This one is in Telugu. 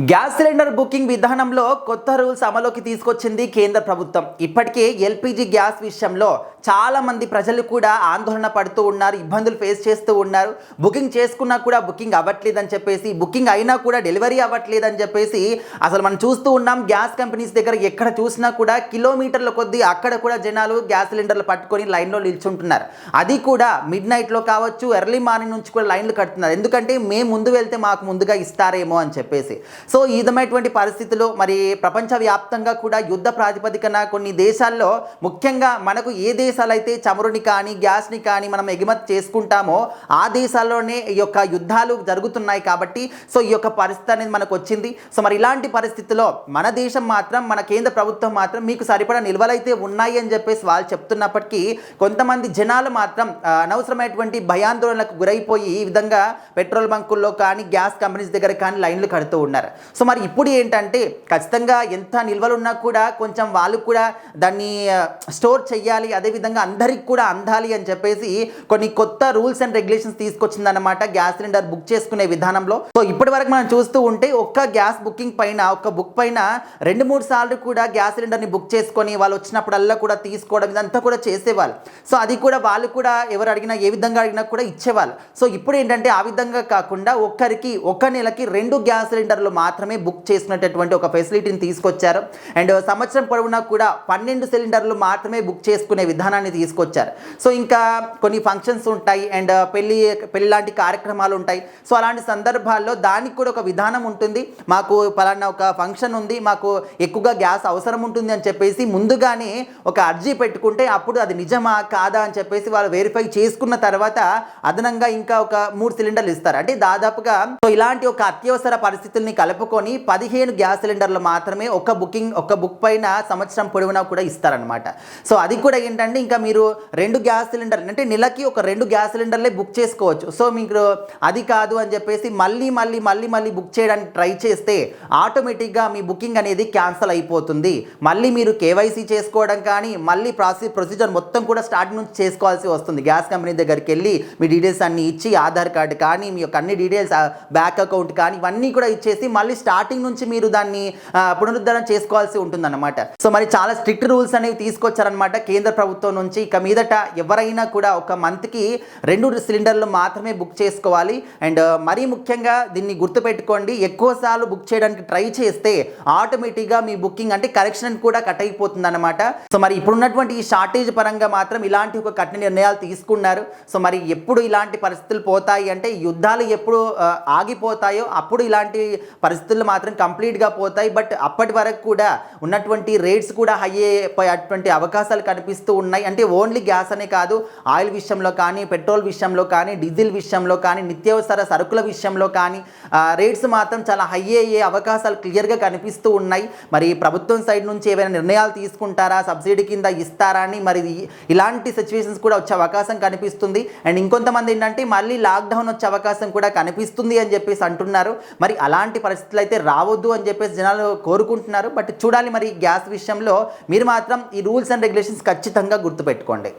గ్యాస్ సిలిండర్ బుకింగ్ విధానంలో కొత్త రూల్స్ అమలుకి తీసుకొచ్చింది కేంద్ర ప్రభుత్వం. ఇప్పటికే ఎల్పిజి గ్యాస్ విషయంలో చాలా మంది ప్రజలు కూడా ఆందోళన పడుతూ ఉన్నారు, ఇబ్బందులు ఫేస్ చేస్తూ ఉన్నారు. బుకింగ్ చేసుకున్నా కూడా బుకింగ్ అవ్వట్లేదని చెప్పేసి, బుకింగ్ అయినా కూడా డెలివరీ అవ్వట్లేదని చెప్పేసి అసలు మనం చూస్తూ ఉన్నాం. గ్యాస్ కంపెనీస్ దగ్గర ఎక్కడ చూసినా కూడా కిలోమీటర్ల కొద్దీ అక్కడ కూడా జనాలు గ్యాస్ సిలిండర్లు పట్టుకొని లైన్లో నిల్చుంటున్నారు. అది కూడా మిడ్ నైట్లో కావచ్చు, ఎర్లీ మార్నింగ్ నుంచి కూడా లైన్లు కడుతున్నారు. ఎందుకంటే మేము ముందు వెళ్తే మాకు ముందుగా ఇస్తారేమో అని చెప్పేసి. సో ఈ విధమైనటువంటి పరిస్థితుల్లో మరి ప్రపంచవ్యాప్తంగా కూడా యుద్ధ ప్రాతిపదికన కొన్ని దేశాల్లో, ముఖ్యంగా మనకు ఏ దేశాలు అయితే చమురుని కానీ గ్యాస్ని కానీ మనం ఎగుమతి చేసుకుంటామో ఆ దేశాల్లోనే ఈ యొక్క యుద్ధాలు జరుగుతున్నాయి. కాబట్టి సో ఈ యొక్క పరిస్థితి అనేది మనకు వచ్చింది. సో మరి ఇలాంటి పరిస్థితుల్లో మన దేశం మాత్రం, మన కేంద్ర ప్రభుత్వం మాత్రం మీకు సరిపడా నిల్వలైతే ఉన్నాయి అని చెప్పేసి వాళ్ళు చెప్తున్నప్పటికీ కొంతమంది జనాలు మాత్రం అనవసరమైనటువంటి భయాందోళనలకు గురైపోయి ఈ విధంగా పెట్రోల్ బంకుల్లో కానీ గ్యాస్ కంపెనీస్ దగ్గర కానీ లైన్లు కడుతూ ఉన్నారు. సో మరి ఇప్పుడు ఏంటంటే ఖచ్చితంగా ఎంత నిల్వలు ఉన్నా కూడా కొంచెం వాళ్ళు కూడా దాన్ని స్టోర్ చేయాలి, అదేవిధంగా అందరికి కూడా అందాలి అని చెప్పేసి కొన్ని కొత్త రూల్స్ అండ్ రెగ్యులేషన్స్ తీసుకొచ్చిందన్నమాట గ్యాస్ సిలిండర్ బుక్ చేసుకునే విధానంలో. సో ఇప్పటి వరకు మనం చూస్తూ ఉంటే ఒక్క గ్యాస్ బుకింగ్ పైన, ఒక్క బుక్ పైన 2-3 సార్లు కూడా గ్యాస్ సిలిండర్ని బుక్ చేసుకొని వాళ్ళు వచ్చినప్పుడల్లా కూడా తీసుకోవడం ఇదంతా కూడా చేసేవాళ్ళు. సో అది కూడా వాళ్ళు కూడా ఎవరు అడిగినా, ఏ విధంగా అడిగినా కూడా ఇచ్చేవాళ్ళు. సో ఇప్పుడు ఏంటంటే ఆ విధంగా కాకుండా ఒక్కరికి ఒక నెలకి 2 గ్యాస్ సిలిండర్లు మాత్రమే బుక్ చేసుకునేటటువంటి ఒక ఫెసిలిటీని తీసుకొచ్చారు. అండ్ సంవత్సరం పొడవునా కూడా 12 సిలిండర్లు మాత్రమే బుక్ చేసుకునే విధానాన్ని తీసుకొచ్చారు. సో ఇంకా కొన్ని ఫంక్షన్స్ ఉంటాయి అండ్ పెళ్లి లాంటి కార్యక్రమాలు ఉంటాయి. సో అలాంటి సందర్భాల్లో దానికి కూడా ఒక విధానం ఉంటుంది. మాకు పలానా ఒక ఫంక్షన్ ఉంది, మాకు ఎక్కువగా గ్యాస్ అవసరం ఉంటుంది అని చెప్పేసి ముందుగానే ఒక అర్జీ పెట్టుకుంటే అప్పుడు అది నిజమా కాదా అని చెప్పేసి వాళ్ళు వెరిఫై చేసుకున్న తర్వాత అదనంగా ఇంకా ఒక 3 సిలిండర్లు ఇస్తారు. అంటే దాదాపుగా సో ఇలాంటి ఒక అత్యవసర పరిస్థితుల్ని కలుపుకొని 15 గ్యాస్ సిలిండర్లు మాత్రమే ఒక బుక్ పైన సంవత్సరం పొడవునా కూడా ఇస్తారనమాట. సో అది కూడా ఏంటంటే ఇంకా మీరు 2 గ్యాస్ సిలిండర్లు అంటే నెలకి ఒక 2 గ్యాస్ సిలిండర్లే బుక్ చేసుకోవచ్చు. సో మీకు అది కాదు అని చెప్పేసి మళ్ళీ బుక్ చేయడానికి ట్రై చేస్తే ఆటోమేటిక్గా మీ బుకింగ్ అనేది క్యాన్సిల్ అయిపోతుంది. మళ్ళీ మీరు కేవైసీ చేసుకోవడం కానీ మళ్ళీ ప్రొసీజర్ మొత్తం కూడా స్టార్ట్ నుంచి చేసుకోవాల్సి వస్తుంది. గ్యాస్ కంపెనీ దగ్గరికి వెళ్ళి మీ డీటెయిల్స్ అన్నీ ఇచ్చి, ఆధార్ కార్డు కానీ మీ యొక్క అన్ని డీటెయిల్స్, బ్యాంక్ అకౌంట్ కానీ ఇవన్నీ కూడా ఇచ్చేసి మళ్ళీ స్టార్టింగ్ నుంచి మీరు దాన్ని పునరుద్ధరణ చేసుకోవాల్సి ఉంటుందన్నమాట. సో మరి చాలా స్ట్రిక్ట్ రూల్స్ అనేవి తీసుకొచ్చారనమాట కేంద్ర ప్రభుత్వం నుంచి. ఇక మీదట ఎవరైనా కూడా ఒక మంత్కి 2 సిలిండర్లు మాత్రమే బుక్ చేసుకోవాలి. అండ్ మరీ ముఖ్యంగా దీన్ని గుర్తుపెట్టుకోండి, ఎక్కువ సార్లు బుక్ చేయడానికి ట్రై చేస్తే ఆటోమేటిక్గా మీ బుకింగ్ అంటే కరెక్షన్ కూడా కట్ అయిపోతుంది అనమాట. సో మరి ఇప్పుడున్నటువంటి ఈ షార్టేజ్ పరంగా మాత్రం ఇలాంటి ఒక కఠిన నిర్ణయాలు తీసుకున్నారు. సో మరి ఎప్పుడు ఇలాంటి పరిస్థితులు పోతాయి అంటే, యుద్ధాలు ఎప్పుడు ఆగిపోతాయో అప్పుడు ఇలాంటి పరిస్థితులు మాత్రం కంప్లీట్గా పోతాయి. బట్ అప్పటి వరకు కూడా ఉన్నటువంటి రేట్స్ కూడా హై అయిపోయేటువంటి అవకాశాలు కనిపిస్తూ ఉన్నాయి. అంటే ఓన్లీ గ్యాస్ అనే కాదు, ఆయిల్ విషయంలో కానీ, పెట్రోల్ విషయంలో కానీ, డీజిల్ విషయంలో కానీ, నిత్యావసర సరుకుల విషయంలో కానీ రేట్స్ మాత్రం చాలా హై అయ్యే అవకాశాలు క్లియర్గా కనిపిస్తూ ఉన్నాయి. మరి ప్రభుత్వం సైడ్ నుంచి ఏవైనా నిర్ణయాలు తీసుకుంటారా, సబ్సిడీ కింద ఇస్తారా అని మరి ఇలాంటి సిచ్యువేషన్స్ కూడా వచ్చే అవకాశం కనిపిస్తుంది. అండ్ ఇంకొంతమంది ఏంటంటే మళ్ళీ లాక్డౌన్ వచ్చే అవకాశం కూడా కనిపిస్తుంది అని చెప్పేసి అంటున్నారు. మరి అలాంటి పరిస్థితులు అయితే రావద్దు అని చెప్పేసి జనాలు కోరుకుంటున్నారు. బట్ చూడాలి మరి గ్యాస్ విషయంలో మీరు మాత్రం ఈ రూల్స్ అండ్ రెగ్యులేషన్స్ ఖచ్చితంగా గుర్తుపెట్టుకోండి.